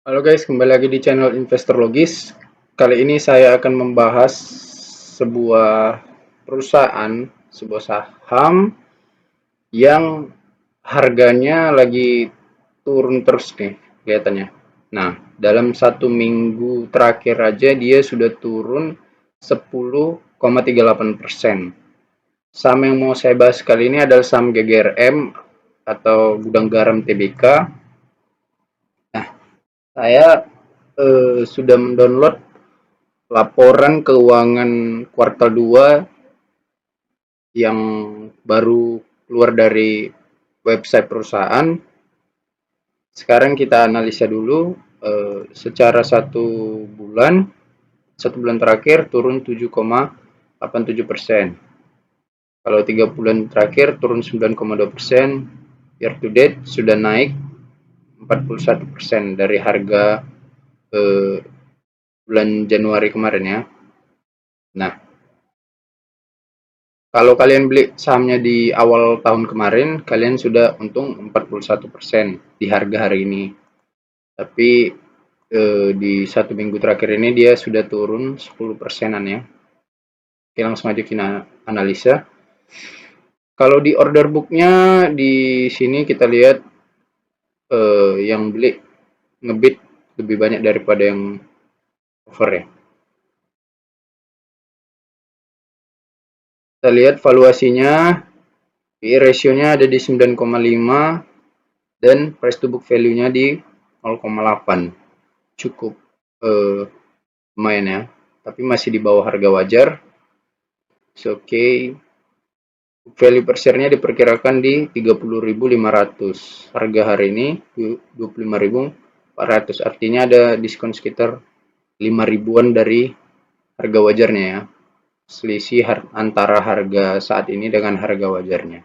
Halo guys, kembali lagi di channel Investor Logis. Kali ini saya akan membahas sebuah perusahaan, sebuah saham yang harganya lagi turun terus nih kelihatannya. Nah, dalam 1 minggu terakhir aja dia sudah turun 10,38%. Saham yang mau saya bahas kali ini adalah saham GGRM atau Gudang Garam Tbk. Nah, saya sudah mendownload laporan keuangan kuartal 2 yang baru keluar dari website perusahaan. Sekarang kita analisa dulu secara satu bulan terakhir turun 7,87%. Kalau 3 bulan terakhir turun 9,2%. Year to date sudah naik 41% dari harga bulan Januari kemarin ya. Nah, kalau kalian beli sahamnya di awal tahun kemarin, kalian sudah untung 41% di harga hari ini. Tapi di 1 minggu terakhir ini dia sudah turun 10%-an ya. Oke, langsung aja kita analisa. Kalau di order booknya di sini kita lihat yang beli ngebit lebih banyak daripada yang over ya. Kita lihat valuasinya, PE ratio-nya ada di 9,5 dan price to book value-nya di 0,8. Cukup lumayan ya, tapi masih di bawah harga wajar. Oke. Value per share-nya diperkirakan di 30.500. Harga hari ini 25.400. Artinya ada diskon sekitar 5 ribuan dari harga wajarnya ya. Selisih antara harga saat ini dengan harga wajarnya.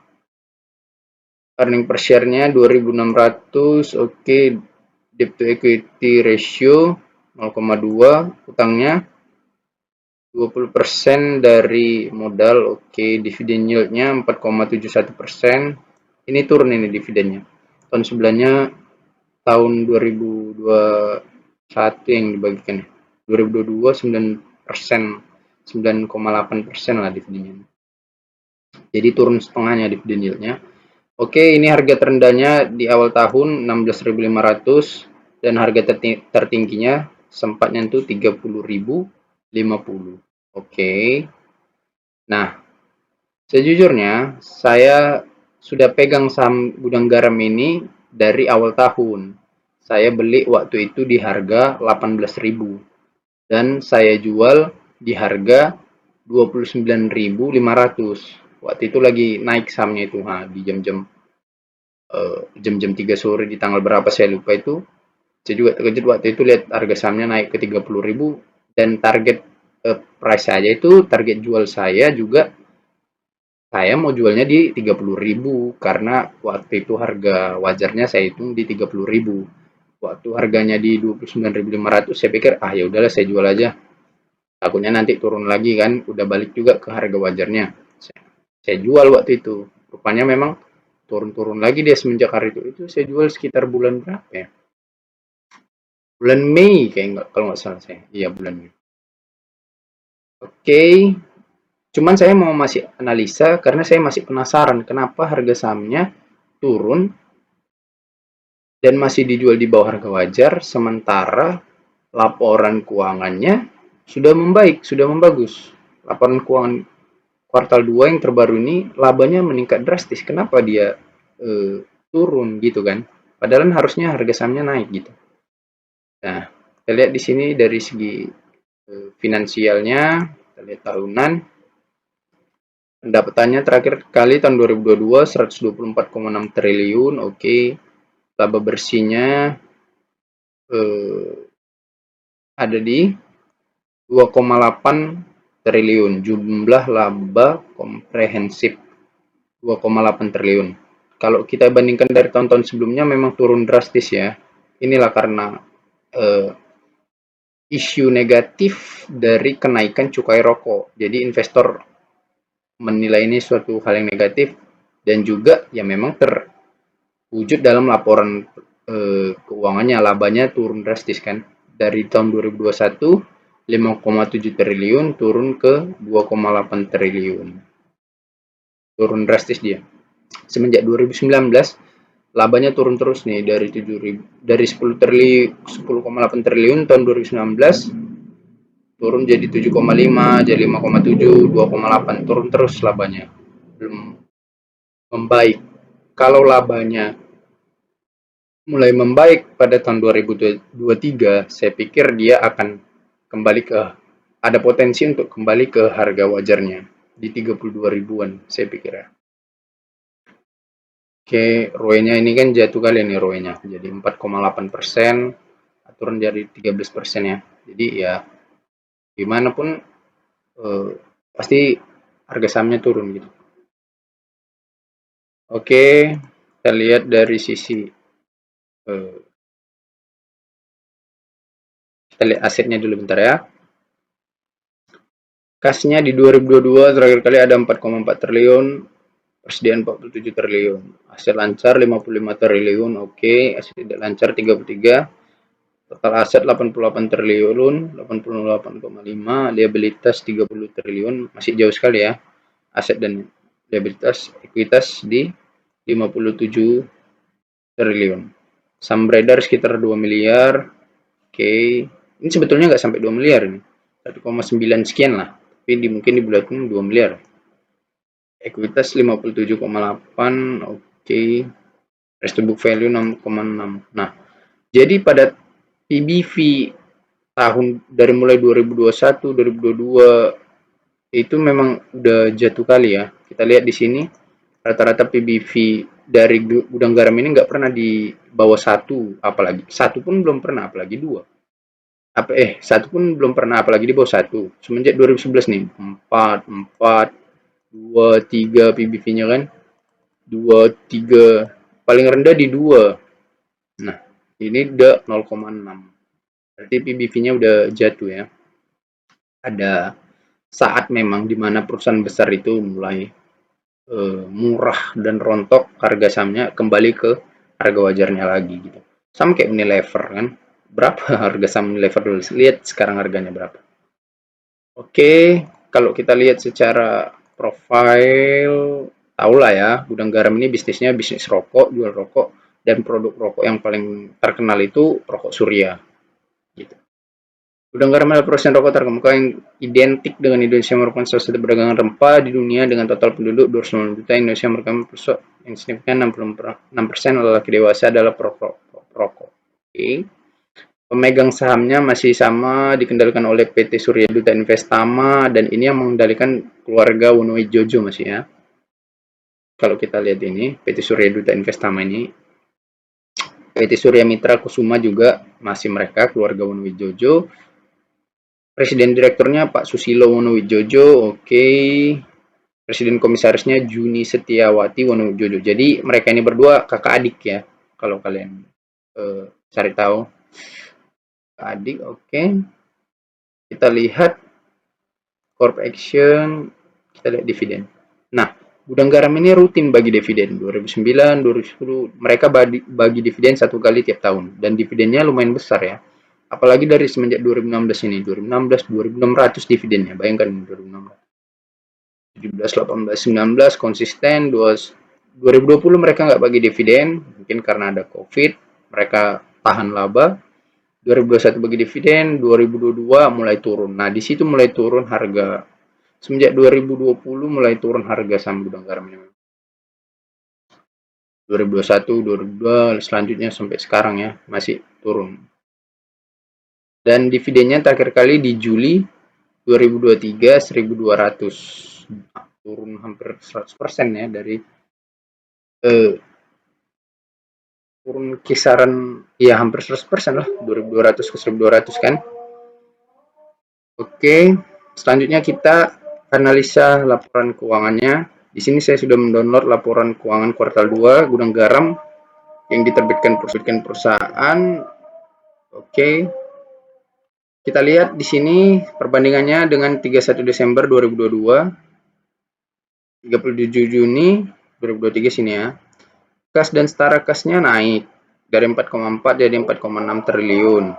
Earning per share-nya 2.600. Oke. Debt to equity ratio 0,2. Utangnya 20% dari modal. Oke. Dividen yield-nya 4,71%. Ini turun ini dividennya. Tahun sebelumnya tahun 2021 yang dibagikan. 2022 9%, 9,8% lah dividennya. Jadi turun setengahnya dividen yield-nya. Oke, ini harga terendahnya di awal tahun 16.500 dan harga tertingginya sempat nyentuh 30.050. Oke. Nah, sejujurnya saya sudah pegang saham Gudang Garam ini dari awal tahun. Saya beli waktu itu di harga 18.000 dan saya jual di harga 29.500. Waktu itu lagi naik sahamnya itu, di jam-jam 3 sore di tanggal berapa saya lupa itu. Saya juga terkejut waktu itu lihat harga sahamnya naik ke 30.000 dan target price saja itu, target jual saya juga, saya mau jualnya di 30.000 karena waktu itu harga wajarnya saya hitung di 30.000. Waktu harganya di 29.500 saya pikir ya udahlah saya jual aja. Takutnya nanti turun lagi kan, udah balik juga ke harga wajarnya. Saya jual waktu itu. Rupanya memang turun-turun lagi dia semenjak hari itu. Itu saya jual sekitar bulan berapa ya? Bulan Mei kayak enggak, kalau nggak salah saya. Iya, bulan Mei. Oke. Cuman saya mau masih analisa karena saya masih penasaran kenapa harga sahamnya turun dan masih dijual di bawah harga wajar sementara laporan keuangannya sudah membaik, sudah membagus. Laporan keuangan kuartal 2 yang terbaru ini labanya meningkat drastis. Kenapa dia turun gitu kan? Padahal harusnya harga sahamnya naik gitu. Nah, kita lihat di sini dari segi finansialnya, kita lihat tahunan. Pendapatannya terakhir kali tahun 2022 124,6 triliun. Oke. Laba bersihnya ada di 2,8 triliun. Jumlah laba komprehensif 2,8 triliun. Kalau kita bandingkan dari tahun-tahun sebelumnya memang turun drastis ya. Inilah karena isu negatif dari kenaikan cukai rokok. Jadi investor menilai ini suatu hal yang negatif dan juga ya memang terwujud dalam laporan keuangannya, labanya turun drastis kan. Dari tahun 2021 5,7 triliun turun ke 2,8 triliun. Turun drastis dia. Semenjak 2019 labanya turun terus nih dari 10,8 triliun tahun 2019 turun jadi 7,5, jadi 5,7, 2,8, turun terus labanya. Belum membaik. Kalau labanya mulai membaik pada tahun 2023, saya pikir dia akan kembali ke, ada potensi untuk kembali ke harga wajarnya di 32 ribuan, saya pikir ya. Oke, ROE-nya ini kan jatuh kali nih ROE-nya, jadi 4,8%, turun dari 13% ya. Jadi ya gimana pun pasti harga sahamnya turun gitu. Oke, kita lihat dari sisi kita lihat asetnya dulu bentar ya. Kasnya di 2022 terakhir kali ada 4,4 triliun, persediaan 47 triliun, aset lancar 55 triliun, oke, aset tidak lancar 33, total aset 88 triliun, 88,5, liabilitas 30 triliun, masih jauh sekali ya, aset dan liabilitas, ekuitas di 57 triliun. Saham beredar sekitar 2 miliar, oke, ini sebetulnya nggak sampai 2 miliar ini, 1,9 sekian lah, tapi mungkin dibulatkan 2 miliar. Ekuitas 57,8, oke. Price to book value 6,6. Nah, jadi pada PBV tahun dari mulai 2021, 2022 itu memang udah jatuh kali ya. Kita lihat di sini rata-rata PBV dari gudang garam ini nggak pernah di bawah 1, apalagi 1 pun belum pernah, apalagi 2. Satu pun belum pernah, apalagi di bawah 1. Semenjak 2011 nih, 4, 2, 3 PBV-nya kan. 2, 3, paling rendah di 2. Nah, ini udah 0,6. Berarti PBV-nya udah jatuh ya. Ada saat memang dimana perusahaan besar itu mulai murah dan rontok, harga sahamnya kembali ke harga wajarnya lagi gitu. Sama kayak Unilever kan. Berapa harga saham Unilever dulu? Lihat sekarang harganya berapa. Oke, kalau kita lihat secara profil, tahulah ya, gudang garam ini bisnisnya bisnis rokok, jual rokok, dan produk rokok yang paling terkenal itu rokok Surya. Gitu. Gudang garam adalah perusahaan rokok terkemuka yang identik dengan Indonesia, merupakan salah satu pedagang rempah di dunia dengan total penduduk 290 juta. Indonesia merupakan pusat yang signifikan, 66% lelaki dewasa adalah perokok. Oke. Pemegang sahamnya masih sama, dikendalikan oleh PT Surya Duta Investama, dan ini yang mengendalikan keluarga Wonowijojo masih ya. Kalau kita lihat ini, PT Surya Duta Investama ini, PT Surya Mitra Kusuma juga masih mereka, keluarga Wonowijojo. Presiden direkturnya Pak Susilo Wonowijojo, oke. Presiden komisarisnya Juni Setiawati Wonowijojo. Jadi mereka ini berdua kakak adik ya, kalau kalian cari tahu. Adik, oke. Kita lihat corp action, kita lihat dividen. Nah, gudang garam ini rutin bagi dividen. 2009, 2010 mereka bagi dividen 1 kali tiap tahun, dan dividennya lumayan besar ya. Apalagi dari semenjak 2016 ini, 2016 2.600 dividennya. Bayangkan 2016. 17, 18, 19 konsisten. 2020 mereka nggak bagi dividen, mungkin karena ada Covid, mereka tahan laba. 2021 bagi dividen, 2022 mulai turun. Nah, di situ mulai turun harga. Semenjak 2020 mulai turun harga saham gudang garam ini. 2021, 2022, selanjutnya sampai sekarang ya, masih turun. Dan dividennya terakhir kali di Juli 2023 1.200. Turun hampir 100% ya, dari turun kisaran ya hampir 100% lah, 2.200 ke 1.200 kan. Oke, selanjutnya kita analisa laporan keuangannya. Di sini saya sudah mendownload laporan keuangan kuartal 2 gudang garam yang diterbitkan perusahaan. Oke. Kita lihat di sini perbandingannya dengan 31 Desember 2022. 37 Juni 2023 sini ya. Kas dan setara kasnya naik dari 4,4 jadi 4,6 triliun.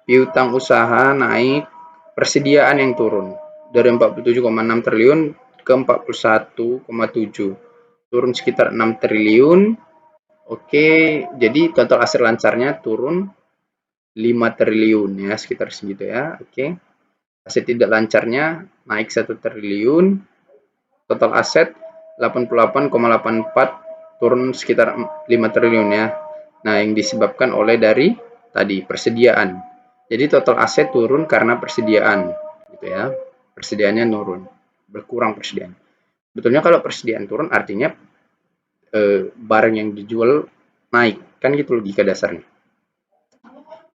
Piutang usaha naik, persediaan yang turun dari 47,6 triliun ke 41,7, turun sekitar 6 triliun. Oke, jadi total aset lancarnya turun 5 triliun ya, sekitar segitu ya. Oke. Aset tidak lancarnya naik 1 triliun, total aset 88,84 turun sekitar 5 triliun ya. Nah, yang disebabkan oleh dari tadi persediaan. Jadi total aset turun karena persediaan gitu ya. Persediaannya turun, berkurang persediaan. Betulnya kalau persediaan turun artinya barang yang dijual naik, kan gitu logika dasarnya.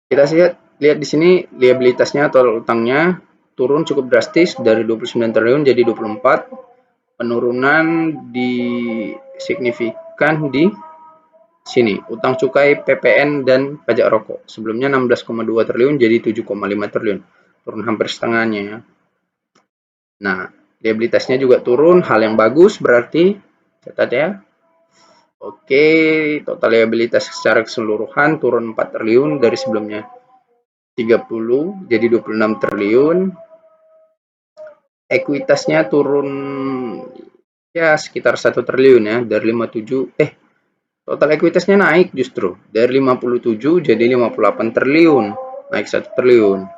Kita lihat di sini liabilitasnya atau utangnya turun cukup drastis dari 29 triliun jadi 24. Penurunan di signifikan di sini. Utang cukai, PPN dan pajak rokok. Sebelumnya 16,2 triliun jadi 7,5 triliun. Turun hampir setengahnya ya. Nah, liabilitasnya juga turun, hal yang bagus berarti catat ya. Oke, total liabilitas secara keseluruhan turun 4 triliun dari sebelumnya 30 jadi 26 triliun. Ekuitasnya turun ya sekitar 1 triliun ya, dari 57 total ekuitasnya naik justru dari 57 jadi 58 triliun, naik 1 triliun.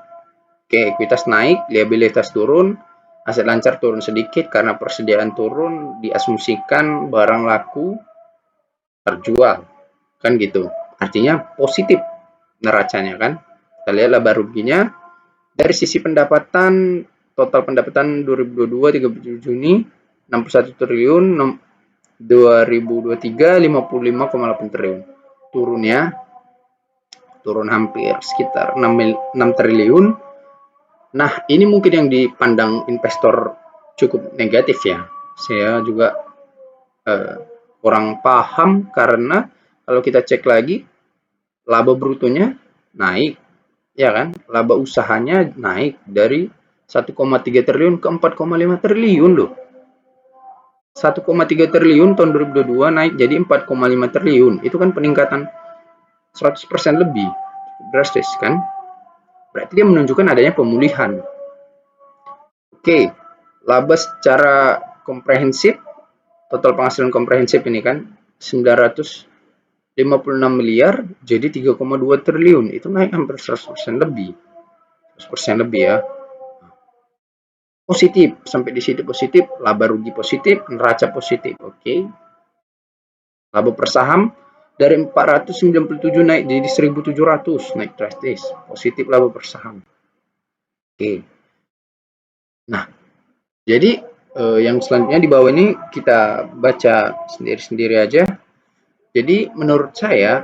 Oke, ekuitas naik, liabilitas turun, aset lancar turun sedikit karena persediaan turun, diasumsikan barang laku terjual. Kan gitu. Artinya positif neracanya kan. Kita lihat laba ruginya. Dari sisi pendapatan, total pendapatan 2022 30 Juni 61 triliun, 2023 55,8 triliun. Turun ya. Turun hampir sekitar 6 triliun. Nah, ini mungkin yang dipandang investor cukup negatif ya. Saya juga kurang paham karena kalau kita cek lagi laba brutonya naik, ya kan? Laba usahanya naik dari 1,3 triliun ke 4,5 triliun loh. 1,3 triliun tahun 2022 naik jadi 4,5 triliun. Itu kan peningkatan 100% lebih. Drastis kan? Berarti dia menunjukkan adanya pemulihan. Oke, laba secara komprehensif, total penghasilan komprehensif ini kan 956 miliar jadi 3,2 triliun. Itu naik hampir 100% lebih. 100% lebih ya. Positif, sampai di situ positif, laba rugi positif, neraca positif. Oke. Laba per saham dari 497 naik jadi 1.700, naik drastis. Positif laba per saham. Oke. Nah, jadi yang selanjutnya di bawah ini kita baca sendiri-sendiri aja. Jadi menurut saya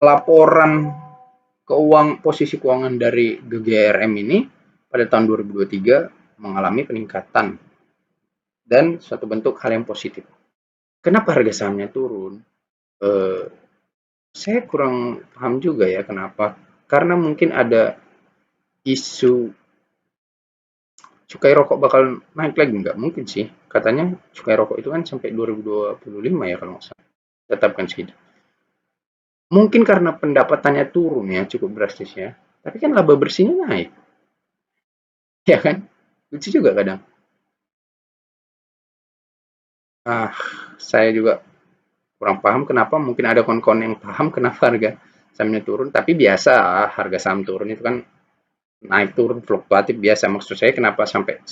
laporan posisi keuangan dari GGRM ini pada tahun 2023 mengalami peningkatan dan suatu bentuk hal yang positif. Kenapa harga sahamnya turun? Saya kurang paham juga ya kenapa. Karena mungkin ada isu cukai rokok bakal naik lagi, nggak mungkin sih. Katanya cukai rokok itu kan sampai 2025 ya kalau nggak salah. Tetapkan segitu. Mungkin karena pendapatannya turun ya cukup drastis ya. Tapi kan laba bersihnya naik. Ya kan? Lucu juga kadang. Saya juga kurang paham kenapa, mungkin ada kawan-kawan yang paham kenapa harga sahamnya turun, tapi biasa harga saham turun itu kan naik turun fluktuatif biasa. Maksud saya kenapa sampai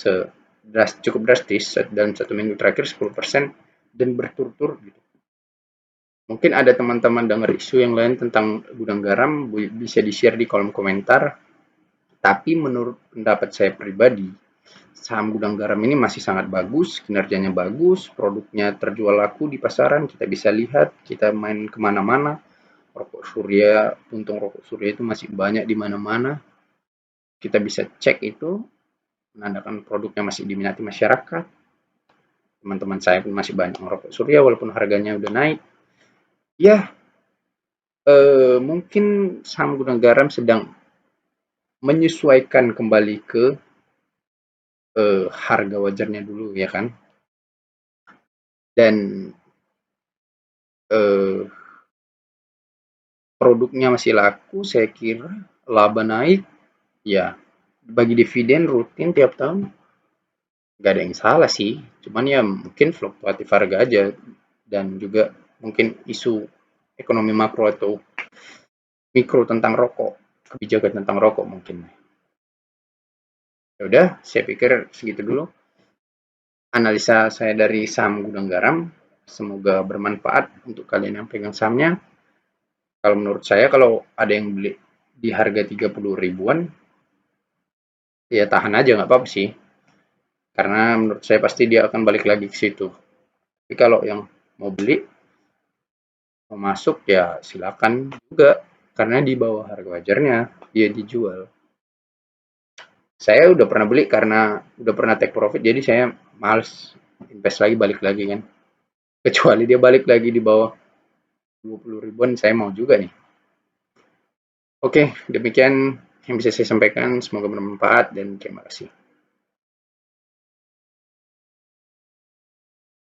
cukup drastis dalam 1 minggu terakhir 10% dan berturut-turut gitu. Mungkin ada teman-teman dengar isu yang lain tentang gudang garam, bisa di-share di kolom komentar. Tapi menurut pendapat saya pribadi, saham gudang garam ini masih sangat bagus, kinerjanya bagus, produknya terjual laku di pasaran, kita bisa lihat, kita main kemana-mana, rokok surya, puntung rokok surya itu masih banyak di mana-mana, kita bisa cek itu, menandakan produknya masih diminati masyarakat, teman-teman saya pun masih banyak merokok surya walaupun harganya udah naik. Ya, mungkin saham gudang garam sedang menyesuaikan kembali ke harga wajarnya dulu ya kan. Dan produknya masih laku, saya kira laba naik, ya bagi dividen rutin tiap tahun nggak ada yang salah sih. Cuman ya mungkin fluktuatif harga aja dan juga mungkin isu ekonomi makro atau mikro tentang rokok, kebijakan tentang rokok mungkin. Ya udah, saya pikir segitu dulu analisa saya dari saham Gudang Garam. Semoga bermanfaat untuk kalian yang pegang sahamnya. Kalau menurut saya kalau ada yang beli di harga 30 ribuan, ya tahan aja nggak apa-apa sih. Karena menurut saya pasti dia akan balik lagi ke situ. Tapi kalau yang mau beli, mau masuk ya silakan juga. Karena di bawah harga wajarnya dia dijual. Saya udah pernah beli karena udah pernah take profit, jadi saya males invest lagi balik lagi kan. Kecuali dia balik lagi di bawah 20 ribuan, saya mau juga nih. Oke, demikian yang bisa saya sampaikan. Semoga bermanfaat dan terima kasih.